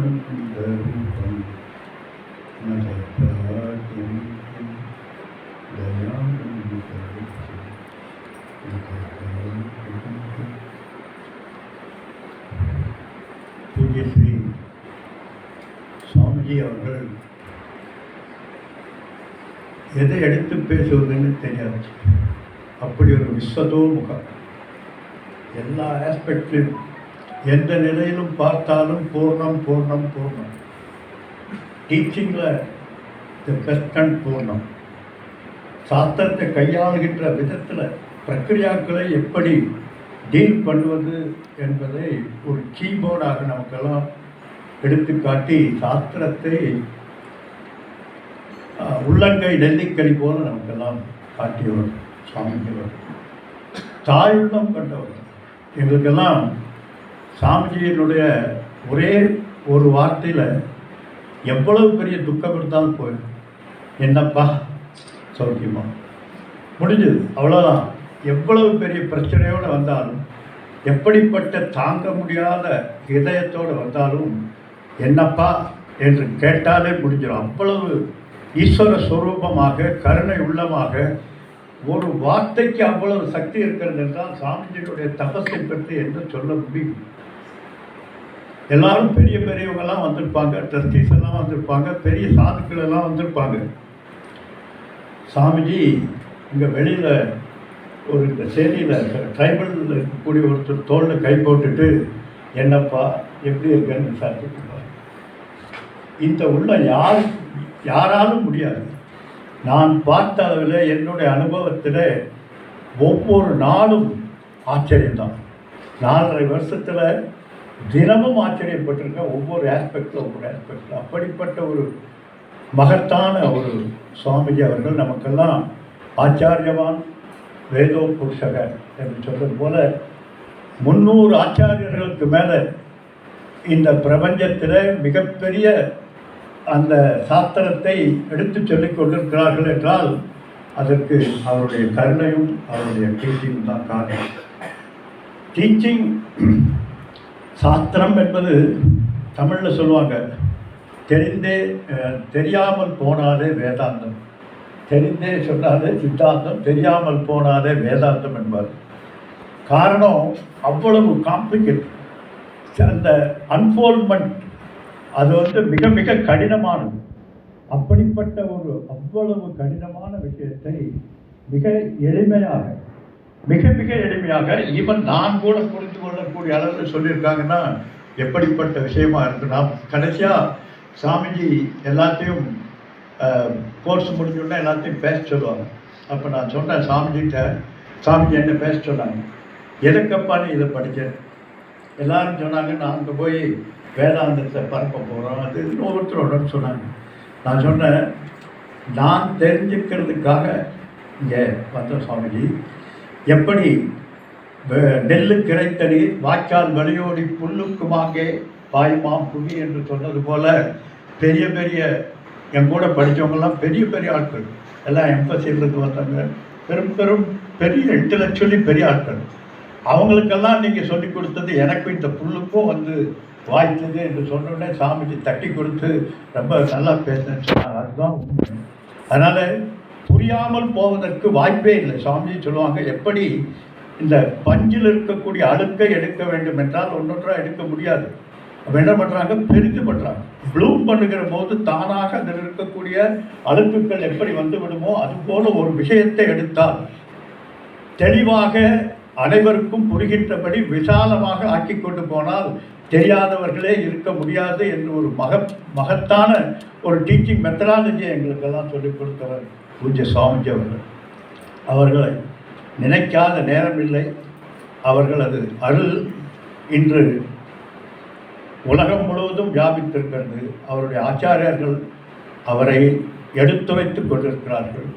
आनन्दरूपं नरकादिं दयानन्दरूपं पूज्य श्री स्वामीजी அவர்கள் எதை எடுத்து பேசுவதுன்னு தெரியாது. அப்படி ஒரு விஸ்வதோ முகம், எல்லா ஆஸ்பெக்ட்லையும் எந்த நிலையிலும் பார்த்தாலும் பூர்ணம் பூர்ணம் பூர்ணம். டீச்சிங்கில் தி பெஸ்ட் அண்ட் பூர்ணம். சாஸ்திரத்தை கையாளுகின்ற விதத்தில் பிரக்ரியாக்களை எப்படி டீல் பண்ணுவது என்பதை ஒரு கீபோர்டாக நமக்கெல்லாம் எடுத்துக்காட்டி சாஸ்திரத்தை உள்ளங்கை நெல்லிக்கனி போல நமக்கெல்லாம் காட்டியவர் சுவாமிஜியவர். தாயுள்ளம் கொண்டவர். எங்களுக்கெல்லாம் சாமிஜியினுடைய ஒரே ஒரு வார்த்தையில் எவ்வளவு பெரிய துக்கம் இருந்தாலும் போயிடும். என்னப்பா சௌக்கியமா முடிஞ்சது, அவ்வளோதான். எவ்வளவு பெரிய பிரச்சனையோடு வந்தாலும், எப்படிப்பட்ட தாங்க முடியாத இதயத்தோடு வந்தாலும் என்னப்பா என்று கேட்டாலே முடிஞ்சிடும். அவ்வளவு ஈஸ்வர ஸ்வரூபமாக கருணை உள்ளமாக ஒரு வார்த்தைக்கு அவ்வளவு சக்தி இருக்கிறது என்றால் சாமிஜியுடைய தபஸை பற்றி என்று சொல்ல முடியும். எல்லாரும் பெரிய பெரியவங்கெல்லாம் வந்திருப்பாங்க, ட்ரஸ்டீஸ் எல்லாம் வந்திருப்பாங்க, பெரிய சாதுக்கள் எல்லாம் வந்திருப்பாங்க. சாமிஜி இங்கே வெளியில் ஒரு இந்த சேரியில் ட்ரைபலில் இருக்கக்கூடிய ஒருத்தர் தோளில் கை போட்டுட்டு என்னப்பா எப்படி இருக்கேன்னு விசாரிச்சுருப்பாங்க. இந்த உள்ள யாராலும் முடியாது. நான் பார்த்த அளவில் என்னுடைய அனுபவத்தில் ஒவ்வொரு நாளும் ஆச்சரியம்தான். 4.5 வருஷத்தில் தினமும் ஆச்சரியப்பட்டிருக்கேன். ஒவ்வொரு ஆஸ்பெக்டில் அப்படிப்பட்ட ஒரு மகத்தான ஒரு சுவாமிஜி அவர்கள் நமக்கெல்லாம் ஆச்சாரியவான் வேதோ புருஷக என்று சொல்வது போல 300 ஆச்சாரியர்களுக்கு மேலே இந்த பிரபஞ்சத்தில் மிகப்பெரிய அந்த சாஸ்திரத்தை எடுத்து சொல்லிக் கொண்டிருக்கிறார்கள் என்றால் அதற்கு அவருடைய கருணையும் அவருடைய டீச்சிங் தான் காரணம். டீச்சிங் சாஸ்திரம் என்பது தமிழில் சொல்லுவாங்க, தெரியாமல் போனாலே வேதாந்தம், தெரிந்தே சொன்னாலே சித்தாந்தம், தெரியாமல் போனாலே வேதாந்தம் என்பார். காரணம் அவ்வளவு காம்ப்ளிகேட். அந்த அன்ஃபோல்மெண்ட் அது மிக மிக கடினமானது. அப்படிப்பட்ட ஒரு அவ்வளவு கடினமான விஷயத்தை மிக எளிமையாக ஈவன் நான் கூட புரிந்து கொள்ளக்கூடிய அளவில் சொல்லியிருக்காங்கன்னா எப்படிப்பட்ட விஷயமா இருக்கு. நான் கடைசியாக சாமிஜி எல்லாத்தையும் கோர்ஸ் முடிஞ்சோடனே எல்லாத்தையும் பேச சொல்லுவாங்க. அப்போ நான் சொன்னேன் சாமிஜி என்ன பேச சொன்னாங்க. எதுக்கப்பா நீ இதை படித்தேன்? எல்லாரும் சொன்னாங்க நான் அங்கே போய் வேதாந்தத்தை பரப்ப போகிறோம், அது ஒவ்வொருத்தரோட சொன்னாங்க. நான் சொன்னேன், நான் தெரிஞ்சுக்கிறதுக்காக இங்கே வந்த சுவாமிஜி எப்படி நெல்லு கிடைத்த நீர் வாய்க்கால் வழியோடி புல்லுக்குமாங்கே பாய்மாம் புவி என்று சொன்னது போல பெரிய பெரிய என் கூட படித்தவங்கெல்லாம் பெரிய பெரிய ஆட்கள் எல்லாம் எம்பசியிலிருந்து வந்தாங்க. பெரும் பெரிய இன்டலெக்சுவலி பெரிய ஆட்கள். அவங்களுக்கெல்லாம் நீங்கள் சொல்லி கொடுத்தது எனக்கும் இந்த புல்லுக்கும் வாய்த்தது என்று சொன்னோடனே சாமிஜி தட்டி கொடுத்து ரொம்ப நல்லா பேசினேன்னு சொன்னாங்க. அதுதான் உண்மை. அதனால் புரியாமல் போவதற்கு வாய்ப்பே இல்லை. சாமிஜி சொல்லுவாங்க, எப்படி இந்த பஞ்சில் இருக்கக்கூடிய அழுக்கை எடுக்க வேண்டும் என்றால் ஒன்றொன்றாக எடுக்க முடியாது. அப்போ என்ன பண்ணுறாங்க, பெரிது பண்ணுறாங்க. ப்ளூம் பண்ணுகிற போது தானாக அதில் இருக்கக்கூடிய அழுக்குகள் எப்படி வந்து விடுமோ அதுபோல ஒரு விஷயத்தை எடுத்தால் தெளிவாக அனைவருக்கும் புரிகின்றபடி விசாலமாக ஆக்கி கொண்டு போனால் தெரியாதவர்களே இருக்க முடியாது என்று ஒரு மகத்தான ஒரு டீச்சிங் மெத்தடாலஜியை எங்களுக்கெல்லாம் சொல்லிக் கொடுத்தவர் பூஜ்ய சுவாமிஜி அவர்கள். அவர்களை நினைக்காத நேரம் இல்லை. அவர்களது அருள் இன்று உலகம் முழுவதும் வியாபித்திருக்கிறது. அவருடைய ஆச்சாரியர்கள் அவரை எடுத்துரைத்து கொண்டிருக்கிறார்கள்.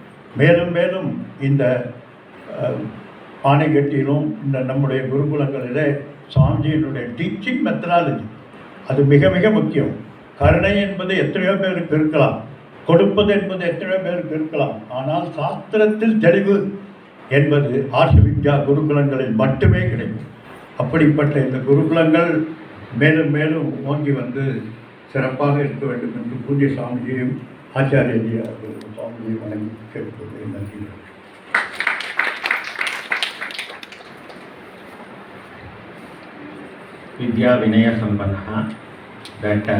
மேலும் மேலும் இந்த ஆணைக்கட்டியிலும் இந்த நம்முடைய குருகுலங்களிலே சுவாமிஜியினுடைய டீச்சிங் மெத்தடாலஜி அது மிக மிக முக்கியம். கருணை என்பது எத்தனையோ பேருக்கு இருக்கலாம், கொடுப்பது என்பது எத்தனையோ பேருக்கு இருக்கலாம். ஆனால் சாஸ்திரத்தில் தெளிவு என்பது ஆர்ஷவித்யா குருகுலங்களில் மட்டுமே கிடைக்கும். அப்படிப்பட்ட இந்த குருகுலங்கள் மேலும் மேலும் ஓங்கி வந்து சிறப்பாக இருக்க வேண்டும் என்று பூஜ்ய சாமிஜியும் ஆச்சாரியஜி சுவாமிஜியும் வணங்கி கேட்டுக்கொள்கிறேன். நன்றி. विद्या विनय संपन्न डॉक्टर